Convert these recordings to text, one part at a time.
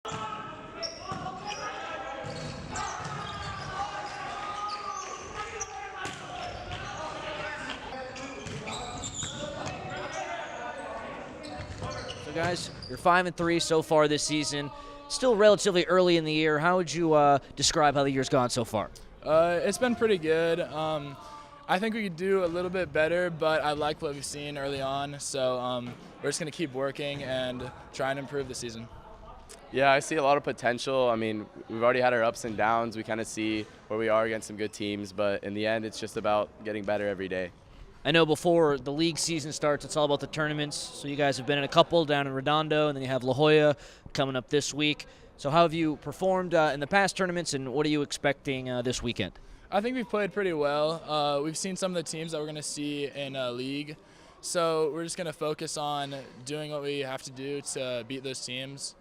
So, guys, you're 5-3 so far this season. Still relatively early in the year. How would you describe how the year's gone so far? It's been pretty good. I think we could do a little bit better, but I like what we've seen early on. So we're just going to keep working and try and improve the season. Yeah, I see a lot of potential. I mean, we've already had our ups and downs. We kind of see where we are against some good teams, but in the end, it's just about getting better every day. I know before the league season starts, it's all about the tournaments. So you guys have been in a couple down in Redondo, and then you have La Jolla coming up this week. So how have you performed in the past tournaments, and what are you expecting this weekend? I think we've played pretty well. We've seen some of the teams that we're going to see in league. So we're just going to focus on doing what we have to do to beat those teams.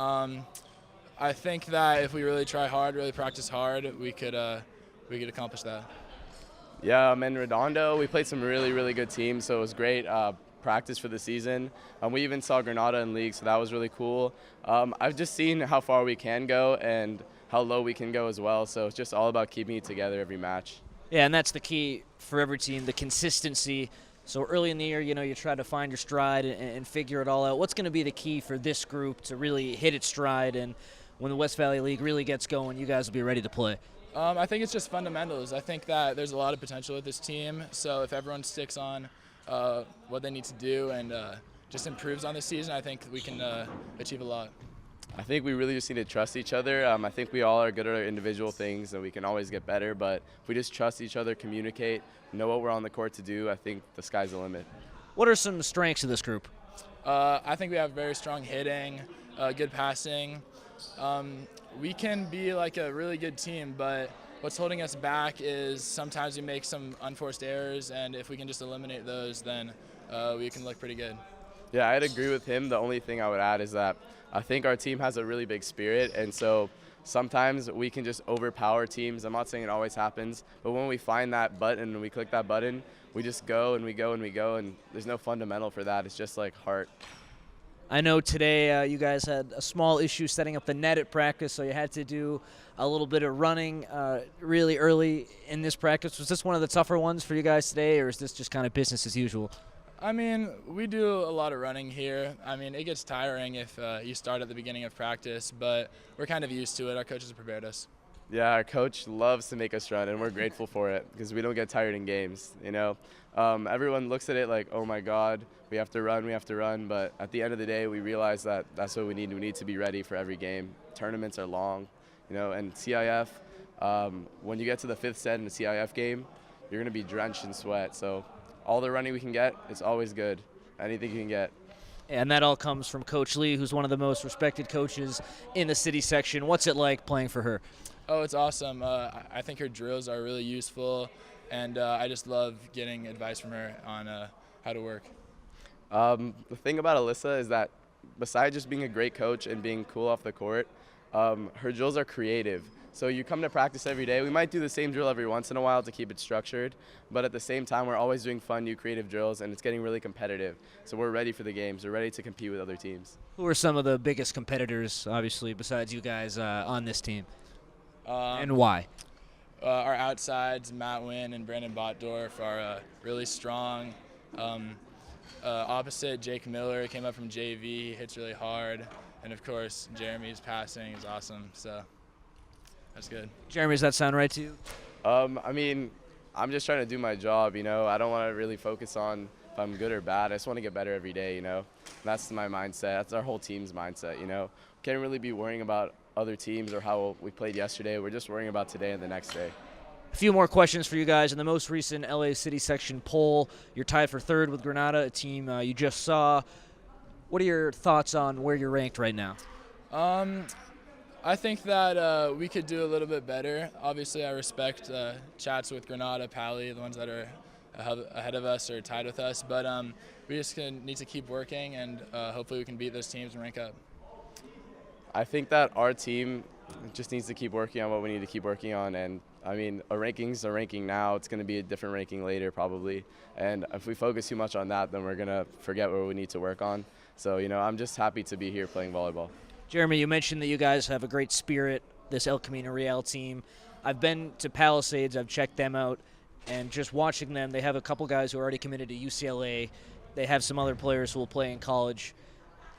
I think that if we really try hard, really practice hard, we could accomplish that. Yeah, I'm in Redondo. We played some really, really good teams, so it was great practice for the season. We even saw Granada in league, so that was really cool. I've just seen how far we can go and how low we can go as well, so it's just all about keeping it together every match. Yeah, and that's the key for every team, the consistency. So early in the year, you try to find your stride and figure it all out. What's going to be the key for this group to really hit its stride, and when the West Valley League really gets going, you guys will be ready to play? I think it's just fundamentals. I think that there's a lot of potential with this team, so if everyone sticks on what they need to do and just improves on this season, I think we can achieve a lot. I think we really just need to trust each other. I think we all are good at our individual things and we can always get better, but if we just trust each other, communicate, know what we're on the court to do, I think the sky's the limit. What are some strengths of this group? I think we have very strong hitting, good passing. We can be like a really good team, but what's holding us back is sometimes we make some unforced errors, and if we can just eliminate those, then we can look pretty good. Yeah, I'd agree with him. The only thing I would add is that I think our team has a really big spirit, and so sometimes we can just overpower teams. I'm not saying it always happens, but when we find that button and we click that button, we just go and we go and we go, and there's no fundamental for that. It's just like heart. I know today you guys had a small issue setting up the net at practice, so you had to do a little bit of running really early in this practice. Was this one of the tougher ones for you guys today, or is this just kind of business as usual? I mean, we do a lot of running here. I mean, it gets tiring if you start at the beginning of practice, but we're kind of used to it. Our coaches have prepared us. Yeah, our coach loves to make us run, and we're grateful for it because we don't get tired in games, Everyone looks at it like, oh, my God, we have to run, but at the end of the day, we realize that that's what we need. We need to be ready for every game. Tournaments are long, and CIF, when you get to the fifth set in a CIF game, you're going to be drenched in sweat. So all the running we can get, it's always good. Anything you can get. And that all comes from Coach Lee, who's one of the most respected coaches in the city section. What's it like playing for her? Oh, it's awesome. I think her drills are really useful, and I just love getting advice from her on how to work. The thing about Alyssa is that besides just being a great coach and being cool off the court, her drills are creative. So you come to practice every day. We might do the same drill every once in a while to keep it structured, but at the same time, we're always doing fun, new creative drills, and it's getting really competitive. So we're ready for the games. We're ready to compete with other teams. Who are some of the biggest competitors, obviously, besides you guys on this team? And why? Our outsides, Matt Wynn and Brandon Botdorf, are really strong. Opposite, Jake Miller came up from JV, he hits really hard. And, of course, Jeremy's passing is awesome, so that's good. Jeremy, does that sound right to you? I mean, I'm just trying to do my job, I don't want to really focus on if I'm good or bad. I just want to get better every day, That's my mindset. That's our whole team's mindset, Can't really be worrying about other teams or how we played yesterday. We're just worrying about today and the next day. A few more questions for you guys. In the most recent LA City section poll, you're tied for third with Granada, a team you just saw. What are your thoughts on where you're ranked right now? I think that we could do a little bit better. Obviously, I respect chats with Granada, Pali, the ones that are ahead of us or tied with us. But we just need to keep working, and hopefully we can beat those teams and rank up. I think that our team just needs to keep working on what we need to keep working on. And, I mean, a ranking's a ranking now. It's going to be a different ranking later probably. And if we focus too much on that, then we're going to forget what we need to work on. So, I'm just happy to be here playing volleyball. Jeremy, you mentioned that you guys have a great spirit, this El Camino Real team. I've been to Palisades, I've checked them out, and just watching them, they have a couple guys who are already committed to UCLA. They have some other players who will play in college.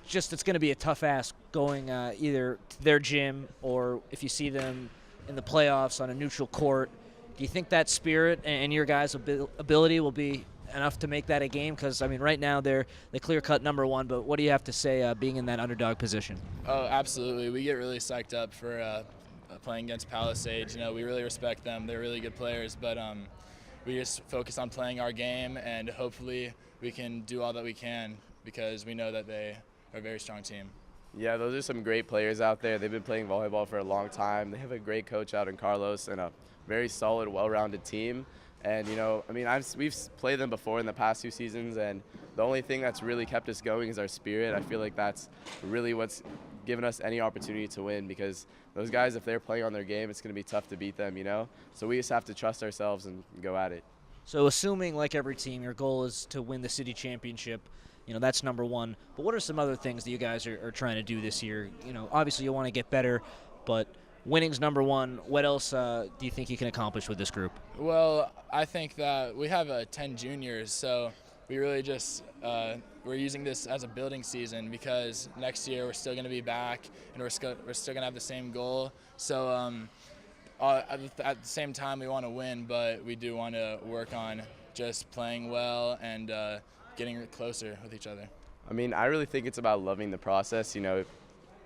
Just it's going to be a tough ask going either to their gym or if you see them in the playoffs on a neutral court. Do you think that spirit and your guys' ability will be enough to make that a game? Because, I mean, right now they're the clear-cut number one, but what do you have to say being in that underdog position? Oh, absolutely. We get really psyched up for playing against Palisades. You know, we really respect them. They're really good players, but we just focus on playing our game, and hopefully we can do all that we can because we know that they are a very strong team. Yeah, those are some great players out there. They've been playing volleyball for a long time. They have a great coach out in Carlos and a very solid, well-rounded team. And, you know, I mean, we've played them before in the past 2 seasons, and the only thing that's really kept us going is our spirit. I feel like that's really what's given us any opportunity to win, because those guys, if they're playing on their game, it's going to be tough to beat them, you know? So we just have to trust ourselves and go at it. So assuming, like every team, your goal is to win the city championship, you know, that's number one. But what are some other things that you guys are trying to do this year? You know, obviously you want to get better, but winning's number one. What else do you think you can accomplish with this group? Well, I think that we have 10 juniors, so we really just we're using this as a building season because next year we're still going to be back and we're still going to have the same goal. So at the same time we want to win, but we do want to work on just playing well and getting closer with each other. I mean, I really think it's about loving the process. You know,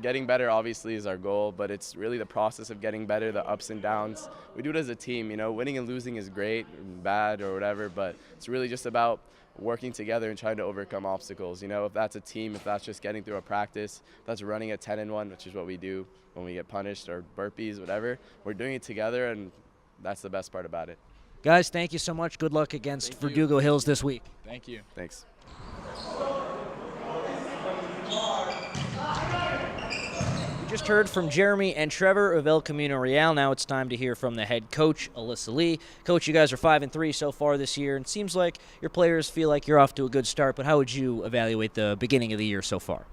getting better obviously is our goal, but it's really the process of getting better, the ups and downs. We do it as a team. You know, winning and losing is great and bad or whatever, but it's really just about working together and trying to overcome obstacles. You know, if that's a team, if that's just getting through a practice, if that's running a 10-1, which is what we do when we get punished, or burpees, whatever, we're doing it together, and that's the best part about it. Guys, thank you so much. Good luck against Verdugo Hills this week. Thank you. Thanks. We just heard from Jeremy and Trevor of El Camino Real. Now it's time to hear from the head coach, Alyssa Lee. Coach, you guys are 5-3 so far this year, and it seems like your players feel like you're off to a good start, but how would you evaluate the beginning of the year so far?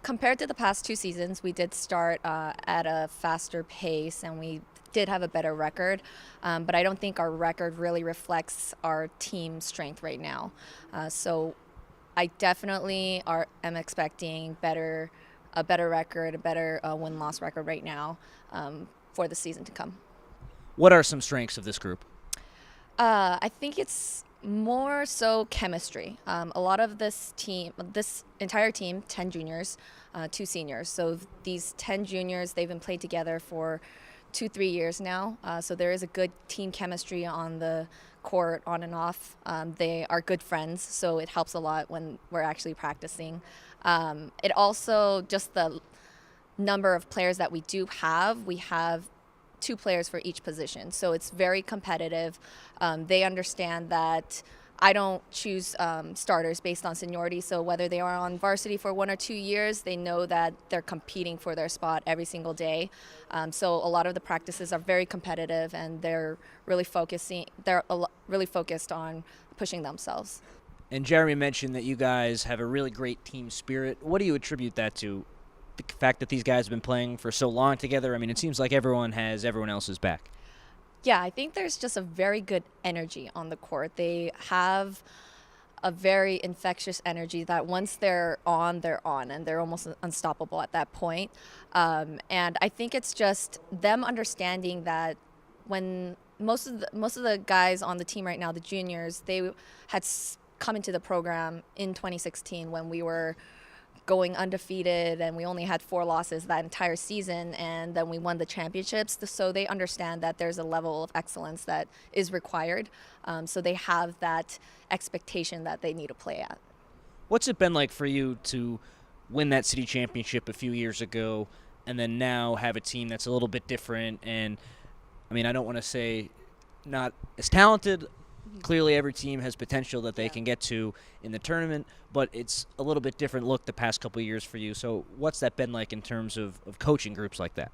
Compared to the past 2 seasons, we did start at a faster pace, and we did have a better record, but I don't think our record really reflects our team strength right now. So I definitely am expecting a better record, a better win-loss record right now for the season to come. What are some strengths of this group? I think it's more so chemistry. A lot of this entire team, 10 juniors, 2 seniors. So these 10 juniors, they've been played together for 2-3 years now. So there is a good team chemistry on the court, on and off. They are good friends, so it helps a lot when we're actually practicing. It also, just the number of players that we do have, we have 2 players for each position. So it's very competitive. They understand that I don't choose starters based on seniority. So whether they are on varsity for 1 or 2 years, they know that they're competing for their spot every single day. So a lot of the practices are very competitive, and they're really really focused on pushing themselves. And Jeremy mentioned that you guys have a really great team spirit. What do you attribute that to? The fact that these guys have been playing for so long together? I mean, it seems like everyone has everyone else's back. Yeah, I think there's just a very good energy on the court. They have a very infectious energy that once they're on, and they're almost unstoppable at that point. And I think it's just them understanding that when most of the guys on the team right now, the juniors, they had come into the program in 2016 when we were going undefeated and we only had 4 losses that entire season, and then we won the championships. So they understand that there's a level of excellence that is required. So they have that expectation that they need to play at. What's it been like for you to win that city championship a few years ago and then now have a team that's a little bit different? And I mean, I don't want to say not as talented. Clearly every team has potential that they can get to in the tournament, but it's a little bit different look the past couple of years for you. So what's that been like in terms of coaching groups like that?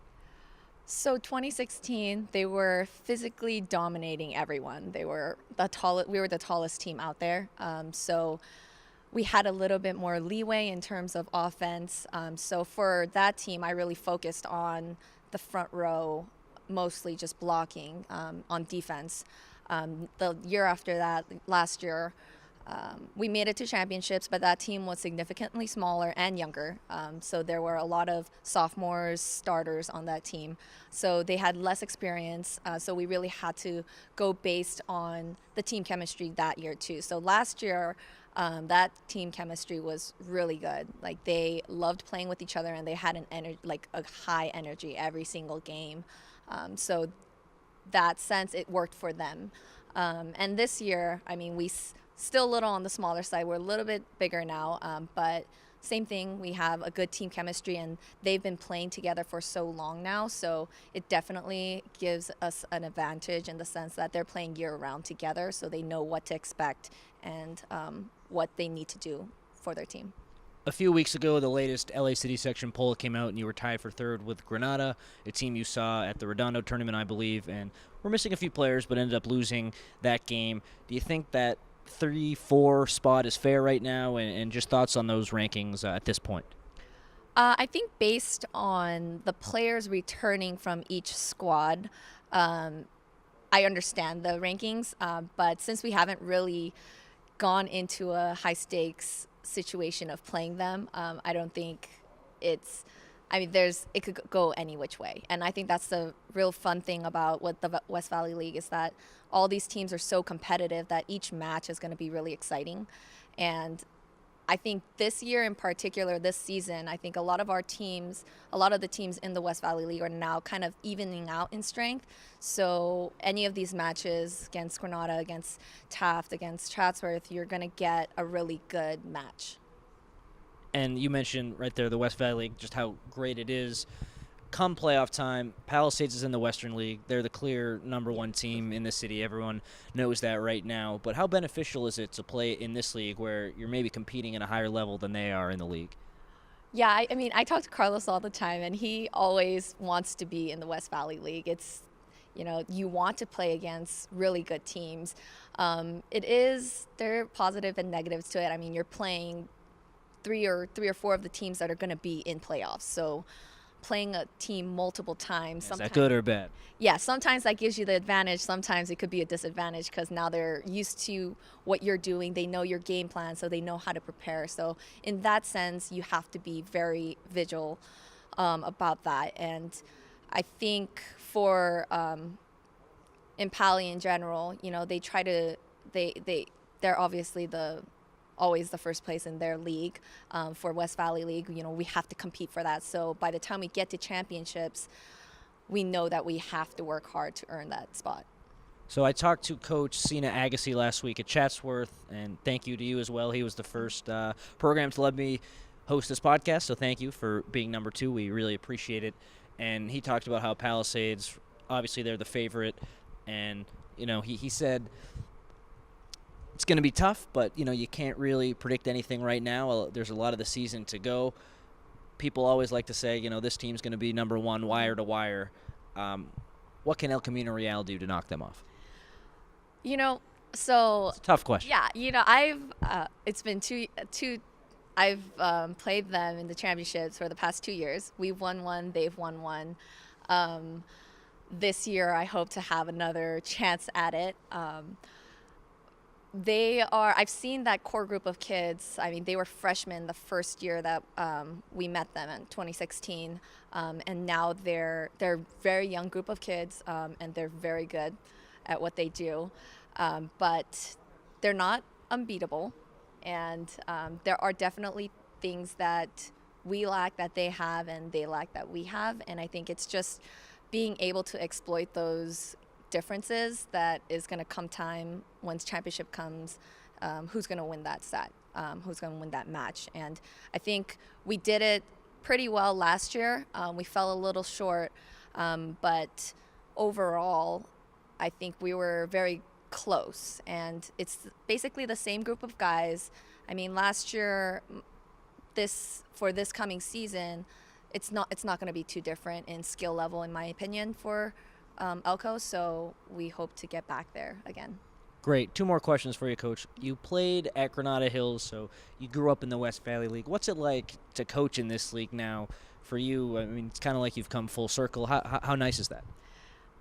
So 2016, they were physically dominating everyone. We were the tallest team out there. So we had a little bit more leeway in terms of offense. So for that team, I really focused on the front row, mostly just blocking on defense. The year after that, last year, we made it to championships, but that team was significantly smaller and younger. So there were a lot of sophomores, starters on that team. So they had less experience. So we really had to go based on the team chemistry that year too. So last year, that team chemistry was really good. Like they loved playing with each other, and they had a high energy every single game. So that sense, it worked for them. And this year, I mean, still a little on the smaller side. We're a little bit bigger now, but same thing. We have a good team chemistry, and they've been playing together for so long now. So it definitely gives us an advantage in the sense that they're playing year-round together, so they know what to expect and what they need to do for their team. A few weeks ago, the latest LA City section poll came out, and you were tied for third with Granada, a team you saw at the Redondo tournament, I believe, and we're missing a few players, but ended up losing that game. Do you think that 3-4 spot is fair right now, and just thoughts on those rankings at this point? I think based on the players returning from each squad, I understand the rankings, but since we haven't really gone into a high-stakes situation of playing them, I don't think it could go any which way. And I think that's the real fun thing about what the West Valley League is, that all these teams are so competitive that each match is going to be really exciting. And I think this year in particular, this season, I think a lot of the teams in the West Valley League are now kind of evening out in strength. So any of these matches against Granada, against Taft, against Chatsworth, you're going to get a really good match. And you mentioned right there the West Valley League, just how great it is. Come playoff time, Palisades is in the Western League. They're the clear number one team in the city. Everyone knows that right now. But how beneficial is it to play in this league where you're maybe competing at a higher level than they are in the league? Yeah, I mean, I talk to Carlos all the time, and he always wants to be in the West Valley League. It's, you want to play against really good teams. There are positive and negatives to it. I mean, you're playing three or four of the teams that are going to be in playoffs. So playing a team multiple times. Is that good or bad? Yeah, sometimes that gives you the advantage. Sometimes it could be a disadvantage because now they're used to what you're doing. They know your game plan, so they know how to prepare. So in that sense, you have to be very vigilant about that. And I think for in Pali in general, they're obviously always the first place in their league. For West Valley League, we have to compete for that. So by the time we get to championships, we know that we have to work hard to earn that spot. So I talked to Coach Sina Agassi last week at Chatsworth, and thank you to you as well. He was the first program to let me host this podcast, so thank you for being number 2. We really appreciate it. And he talked about how Palisades, obviously they're the favorite, and he said it's going to be tough, but, you can't really predict anything right now. There's a lot of the season to go. People always like to say, this team's going to be number 1 wire to wire. What can El Camino Real do to knock them off? So it's a tough question. Yeah, it's been I've played them in the championships for the past 2 years. We've won one, they've won one. This year, I hope to have another chance at it. I've seen that core group of kids. I mean, they were freshmen the first year that we met them in 2016. And now they're a very young group of kids, and they're very good at what they do. But they're not unbeatable. And there are definitely things that we lack that they have, and they lack that we have. And I think it's just being able to exploit those differences that is going to come time once championship comes, who's going to win that set, who's going to win that match. And I think we did it pretty well last year. We fell a little short, but overall I think we were very close, and it's basically the same group of guys. I mean, last year, for this coming season, it's not going to be too different in skill level, in my opinion, for Elko, so we hope to get back there again. Great. Two more questions for you, Coach. You played at Granada Hills, so you grew up in the West Valley League. What's it like to coach in this league now for you? I mean, it's kind of like you've come full circle. How nice is that?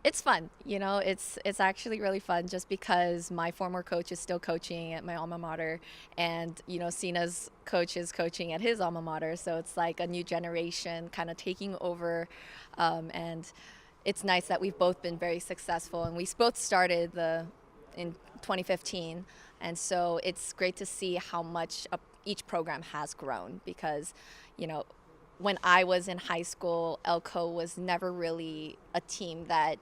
It's fun, it's actually really fun just because my former coach is still coaching at my alma mater, and Sina's coach is coaching at his alma mater, so it's like a new generation kind of taking over, and it's nice that we've both been very successful, and we both started in 2015, and so it's great to see how much each program has grown because, when I was in high school, Elko was never really a team that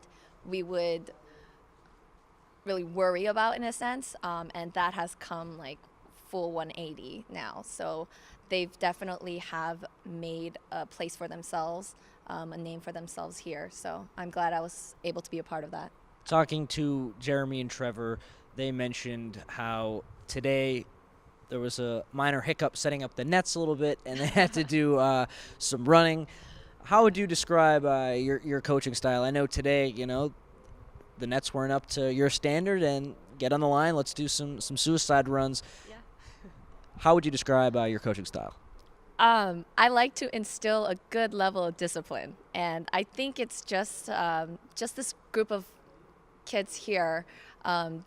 we would really worry about in a sense, and that has come like full 180 now. So they've definitely have made a place for themselves, a name for themselves here. So I'm glad I was able to be a part of that. Talking to Jeremy and Trevor, they mentioned how today there was a minor hiccup setting up the nets a little bit, and they had to do some running. How would you describe your coaching style? I know today, the nets weren't up to your standard, and get on the line, let's do some suicide runs. Yeah. How would you describe your coaching style? I like to instill a good level of discipline, and I think it's just this group of kids here.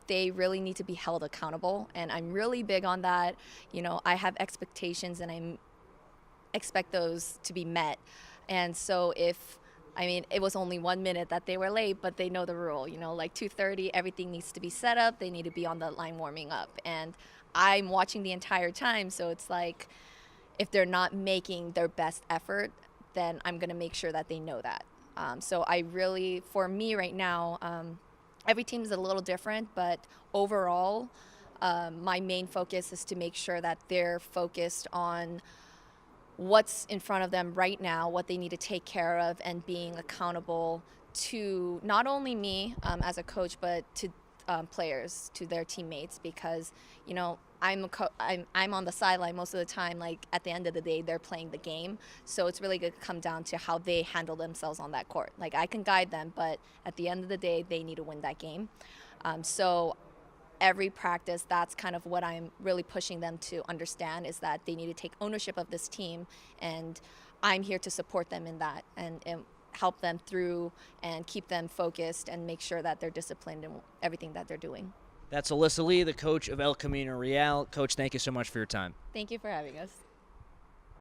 They really need to be held accountable, and I'm really big on that. I have expectations, and I expect those to be met. And so it was only 1 minute that they were late, but they know the rule, like 2:30, everything needs to be set up. They need to be on the line warming up. And I'm watching the entire time, so it's like if they're not making their best effort, then I'm going to make sure that they know that. So for me right now, every team is a little different, but overall, my main focus is to make sure that they're focused on what's in front of them right now, what they need to take care of, and being accountable to not only me as a coach, but to players, to their teammates, because I'm on the sideline most of the time. Like at the end of the day, they're playing the game, so it's really going to come down to how they handle themselves on that court. Like I can guide them, but at the end of the day, they need to win that game. So every practice, that's kind of what I'm really pushing them to understand, is that they need to take ownership of this team, and I'm here to support them in that and help them through and keep them focused and make sure that they're disciplined in everything that they're doing. That's Alyssa Lee, the coach of El Camino Real. Coach, thank you so much for your time. Thank you for having us.